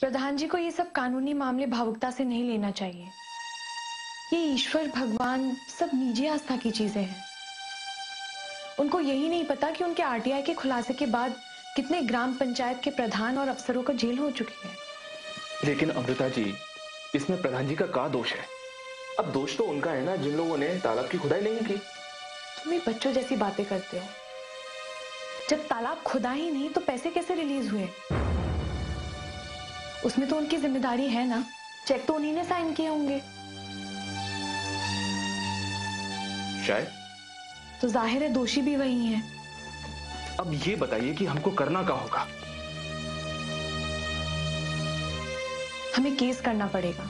प्रधान जी को ये सब कानूनी मामले भावुकता से नहीं लेना चाहिए। ये ईश्वर, भगवान सब निजी आस्था की चीजें हैं। उनको यही नहीं पता कि उनके आरटीआई के खुलासे के बाद कितने ग्राम पंचायत के प्रधान और अफसरों को जेल हो चुकी है। लेकिन अमृता जी, इसमें प्रधान जी का क्या दोष है? अब दोष तो उनका है ना जिन लोगों ने तालाब की खुदाई नहीं की। तुम भी बच्चों जैसी बातें करते हो। जब तालाब खुदा ही नहीं तो पैसे कैसे रिलीज हुए? उसमें तो उनकी जिम्मेदारी है ना। चेक तो उन्हीं ने साइन किए होंगे। शायद। तो जाहिर है दोषी भी वही हैं। अब ये बताइए कि हमको करना क्या होगा? हमें केस करना पड़ेगा।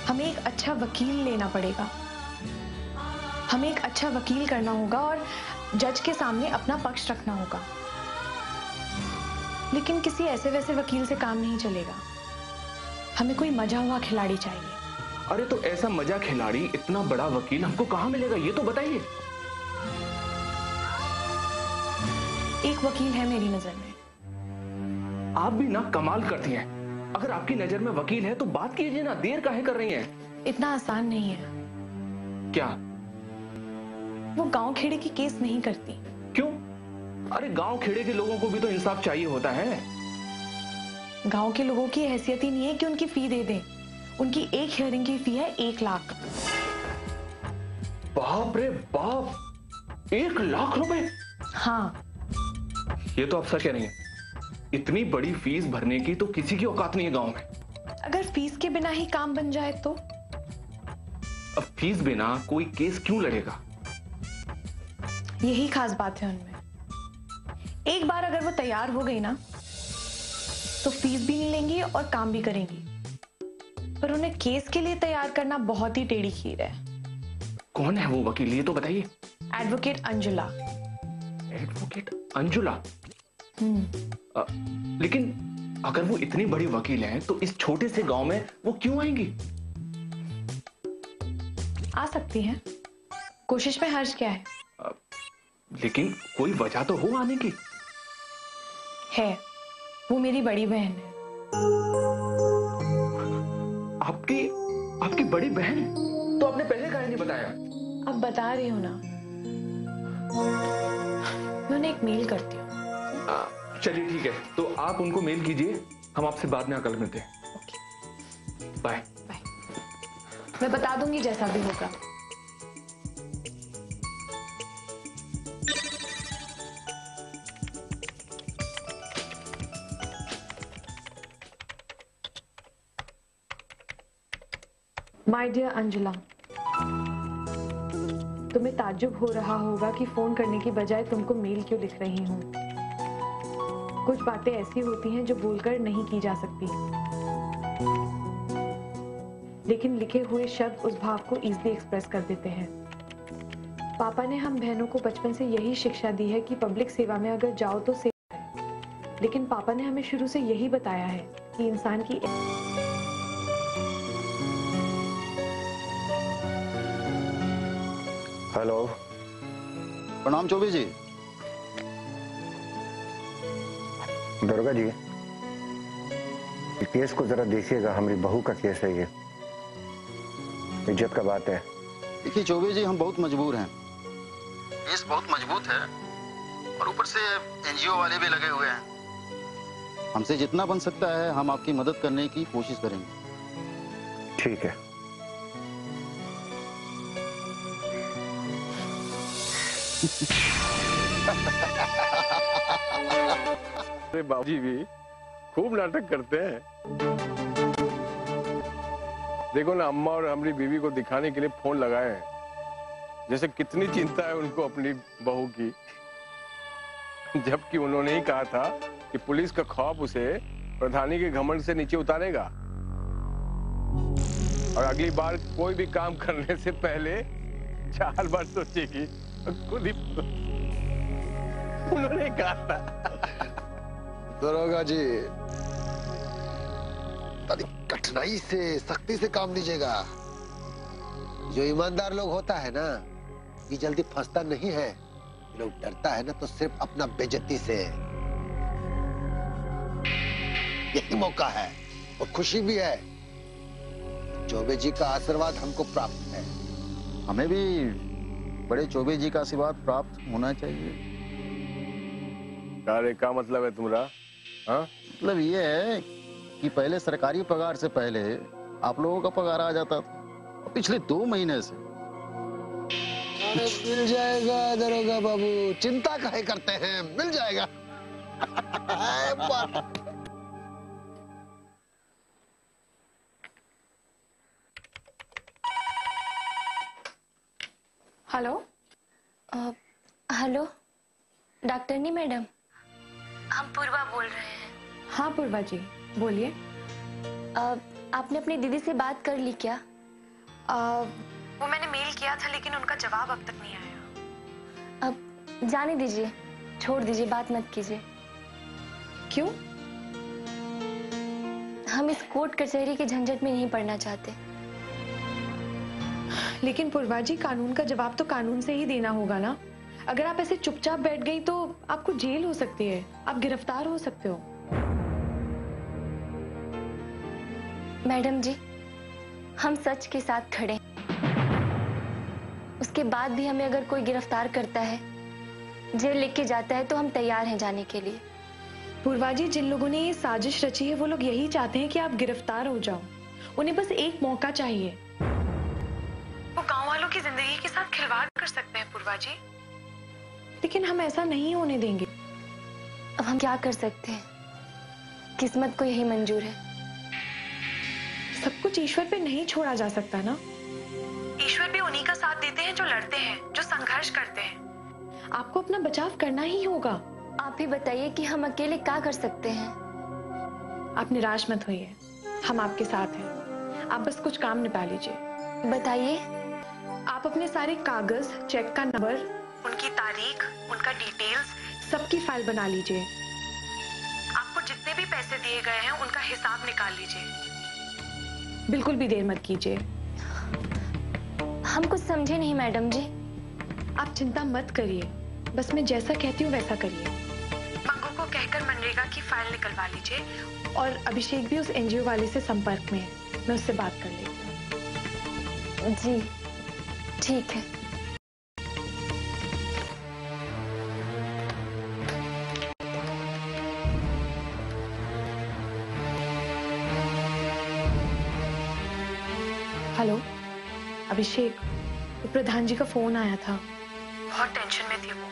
हमें एक अच्छा वकील लेना पड़ेगा। हमें एक अच्छा वकील करना होगा और जज के सामने अपना पक्ष रखना होगा। लेकिन किसी ऐसे वैसे वकील से काम नहीं चलेगा। हमें कोई मजा हुआ खिलाड़ी चाहिए। अरे तो ऐसा मजा खिलाड़ी, इतना बड़ा वकील हमको कहां मिलेगा ये तो बताइए। एक वकील है मेरी नजर में। आप भी ना कमाल करती हैं। अगर आपकी नजर में वकील है तो बात कीजिए ना, देर काहे कर रही हैं? इतना आसान नहीं है। क्या? वो गांव खेड़े की केस नहीं करती। क्यों? अरे गांव खेड़े के लोगों को भी तो इंसाफ चाहिए होता है। गांव के लोगों की हैसियत ही नहीं है कि उनकी फी दे दें। उनकी एक हियरिंग की फी है 1 लाख। बाप रे बाप, 1 लाख रुपए? हाँ। ये तो आप सच कह रही हैं। इतनी बड़ी फीस भरने की तो किसी की औकात नहीं है गांव में। अगर फीस के बिना ही काम बन जाए तो? अब फीस बिना कोई केस क्यों लड़ेगा? यही खास बात है उनमें। एक बार अगर वो तैयार हो गई ना तो फीस भी नहीं लेंगी और काम भी करेंगी। पर उन्हें केस के लिए तैयार करना बहुत ही टेढ़ी खीर है। कौन है वो वकील, ये तो बताइए। एडवोकेट अंजुला। एडवोकेट अंजुला? लेकिन अगर वो इतनी बड़ी वकील हैं तो इस छोटे से गांव में वो क्यों आएंगी? आ सकती हैं। कोशिश में हर्ज क्या है? लेकिन कोई वजह तो हो आने की। है। वो मेरी बड़ी बहन है। आपकी बड़ी बहन? तो आपने पहले काहे नहीं बताया? अब बता रही हूं ना। मैं उन्हें एक मेल करती हूँ। चलिए ठीक है, तो आप उनको मेल कीजिए, हम आपसे बाद में कल मिलते हैं। ओके। बाय। बाय। मैं बता दूंगी जैसा भी होगा। माय डियर अंजुला, तुम्हें ताज्जुब हो रहा होगा कि फोन करने की बजाय तुमको मेल क्यों लिख रही हूँ। कुछ बातें ऐसी होती हैं जो बोलकर नहीं की जा सकती, लेकिन लिखे हुए शब्द उस भाव को इजीली एक्सप्रेस कर देते हैं। पापा ने हम बहनों को बचपन से यही शिक्षा दी है कि पब्लिक सेवा में अगर जाओ तो सेवा है। लेकिन पापा ने हमें शुरू से यही बताया है कि इंसान की हेलो, प्रणाम चौबे जी। दुर्गा जी, केस को जरा देखिएगा, हमारी बहू का केस है ये। इज्जत का बात है। देखिए चौबे जी, हम बहुत मजबूर हैं। केस बहुत मजबूत है और ऊपर से एनजीओ वाले भी लगे हुए हैं। हमसे जितना बन सकता है हम आपकी मदद करने की कोशिश करेंगे। ठीक है। अरे बाबूजी भी खूब नाटक करते हैं। देखो ना, अम्मा और हमारी बीवी को दिखाने के लिए फोन लगाए हैं, जैसे कितनी चिंता है उनको अपनी बहू की। जबकि उन्होंने ही कहा था कि पुलिस का खौफ उसे प्रधानी के घमंड से नीचे उतारेगा और अगली बार कोई भी काम करने से पहले 4 बार सोचेगी। खुद ही उन्होंने कहा था। दरोगा जी, कठिनाई से, सख्ती से काम लीजिएगा। जो ईमानदार लोग होता है ना, ये जल्दी फंसता नहीं है। लोग डरता है ना तो सिर्फ अपना बेइज्जती से। यही मौका है और खुशी भी है। चौबे जी का आशीर्वाद हमको प्राप्त है। हमें भी बड़े चौबे जी का आशीर्वाद प्राप्त होना चाहिए। अरे क्या मतलब है तुम्हारा? हाँ, मतलब ये है कि पहले सरकारी पगार से पहले आप लोगों का पगार आ जाता था। पिछले 2 महीने से अरे मिल जाएगा दरोगा बाबू, चिंता काहे करते हैं, मिल जाएगा। हेलो। हेलो डॉक्टरनी मैडम, हम पूर्वा बोल रहे हैं। हाँ पूर्वा जी, बोलिए। आपने अपनी दीदी से बात कर ली क्या? वो मैंने मेल किया था लेकिन उनका जवाब अब तक नहीं आया। अब जाने दीजिए, छोड़ दीजिए, बात मत कीजिए। क्यों? हम इस कोर्ट कचहरी के झंझट में नहीं पड़ना चाहते। लेकिन पूर्वा जी, कानून का जवाब तो कानून से ही देना होगा ना। अगर आप ऐसे चुपचाप बैठ गई तो आपको जेल हो सकती है, आप गिरफ्तार हो सकते हो। मैडम जी, हम सच के साथ खड़े हैं। उसके बाद भी हमें अगर कोई गिरफ्तार करता है, जेल लेके जाता है, तो हम तैयार हैं जाने के लिए। पूर्वा जी, जिन लोगों ने ये साजिश रची है वो लोग यही चाहते हैं कि आप गिरफ्तार हो जाओ। उन्हें बस एक मौका चाहिए। वो गांव वालों की जिंदगी के साथ खिलवाड़ कर सकते हैं पूर्वा जी, लेकिन हम ऐसा नहीं होने देंगे। अब हम क्या कर सकते हैं? किस्मत को यही मंजूर है। सब कुछ ईश्वर पे नहीं छोड़ा जा सकता ना। ईश्वर भी उन्हीं का साथ देते हैं जो लड़ते हैं, जो संघर्ष करते हैं। आपको अपना बचाव करना ही होगा। आप ही बताइए कि हम अकेले क्या कर सकते हैं? आप निराश मत होइए, हम आपके साथ हैं। आप बस कुछ काम निपटा लीजिए। बताइए। आप अपने सारे कागज, चेक का नंबर, उनकी तारीख, उनका डिटेल्स, सबकी फाइल बना लीजिए। आपको जितने भी पैसे दिए गए हैं उनका हिसाब निकाल लीजिए। बिल्कुल भी देर मत कीजिए। हम कुछ समझे नहीं मैडम जी। आप चिंता मत करिए, बस मैं जैसा कहती हूँ वैसा करिए। मंगू को कहकर मनरेगा की फाइल निकलवा लीजिए। और अभिषेक भी उस एनजीओ वाले से संपर्क में है, मैं उससे बात कर लेती हूँ। जी ठीक है। हेलो अभिषेक, वो प्रधान जी का फोन आया था, बहुत टेंशन में थी वो।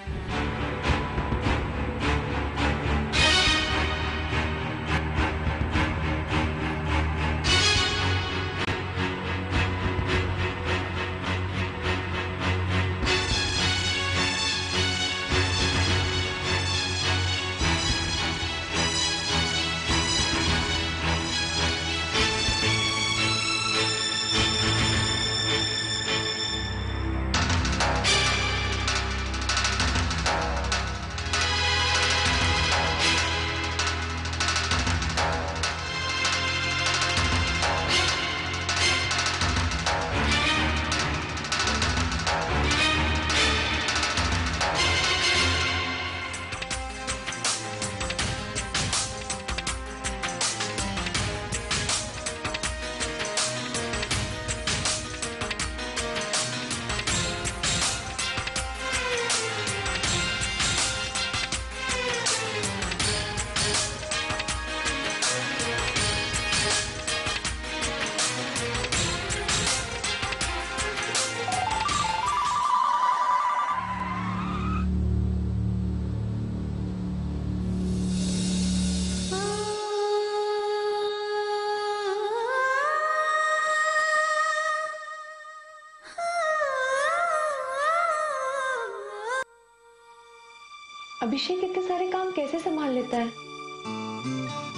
अभिषेक इतने सारे काम कैसे संभाल लेता है?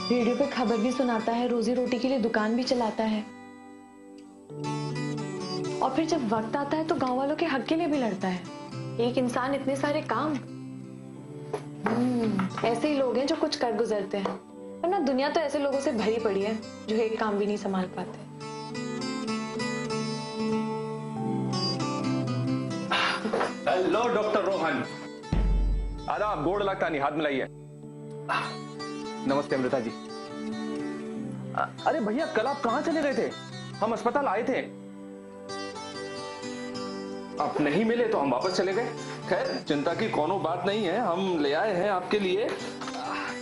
रेडियो पे खबर भी सुनाता है, रोजी रोटी के लिए दुकान भी चलाता है, और फिर जब वक्त आता है तो गांव वालों के हक के लिए भी लड़ता है। एक इंसान इतने सारे काम। ऐसे ही लोग हैं जो कुछ कर गुजरते हैं, वरना दुनिया तो ऐसे लोगों से भरी पड़ी है जो एक काम भी नहीं संभाल पाते। Hello doctor Rohan. आदाब, गोड़ लगता नहीं, हाथ मिलाइए। नमस्ते अमृता जी। अरे भैया, कल आप कहाँ चले गए थे? हम अस्पताल आए थे, आप नहीं मिले तो हम वापस चले गए। खैर, चिंता की कोनो बात नहीं है, हम ले आए हैं आपके लिए।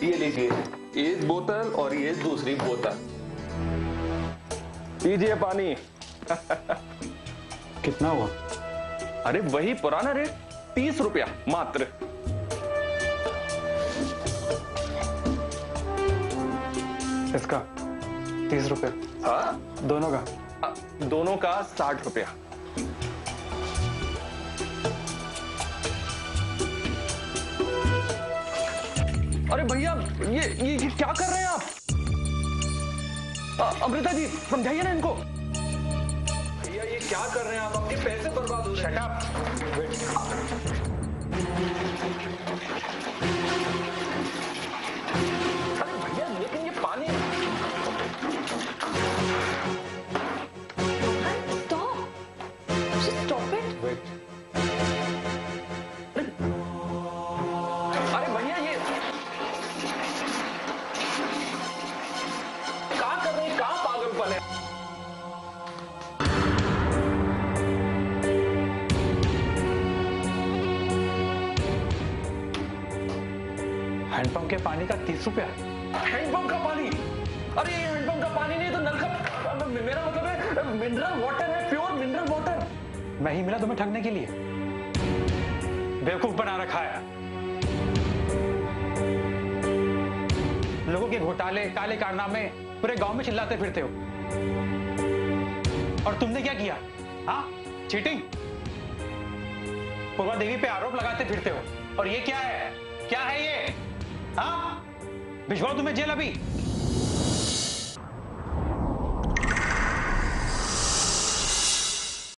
ये लीजिए, एक बोतल और ये दूसरी बोतल, पीजिए पानी। कितना हुआ? अरे वही पुराना रेट, 30 रुपया मात्र। इसका 30 रुपये? हाँ, दोनों का? दोनों का 60 रुपया। अरे भैया, ये क्या कर रहे हैं आप? अमृता जी, समझाइए ना इनको। भैया, ये क्या कर रहे हैं आप? अपने पैसे बर्बाद हो रहे हैं। Shut up. अरे भैया, लेकिन ये पानी। Stop it. अरे भैया, ये क्या कर रहे हैं? कहाँ पागलपन है? हैंडपंप के पानी का 30 रुपया? हैंडपंप का पानी? अरे ये हैंडपंप का पानी नहीं तो नल का, मेरा मतलब है मिनरल वाटर है, प्योर मिनरल वाटर। मैं ही मिला तुम्हें ठगने के लिए? बेवकूफ बना रखा है। लोगों के घोटाले, काले कारनामे पूरे गांव में चिल्लाते फिरते हो। और तुमने क्या किया? हाँ, चीटिंग। पूर्वा देवी पे आरोप लगाते फिरते हो। और ये क्या है? क्या है ये? हाँ, भिजवाओ तुम्हें जेल अभी।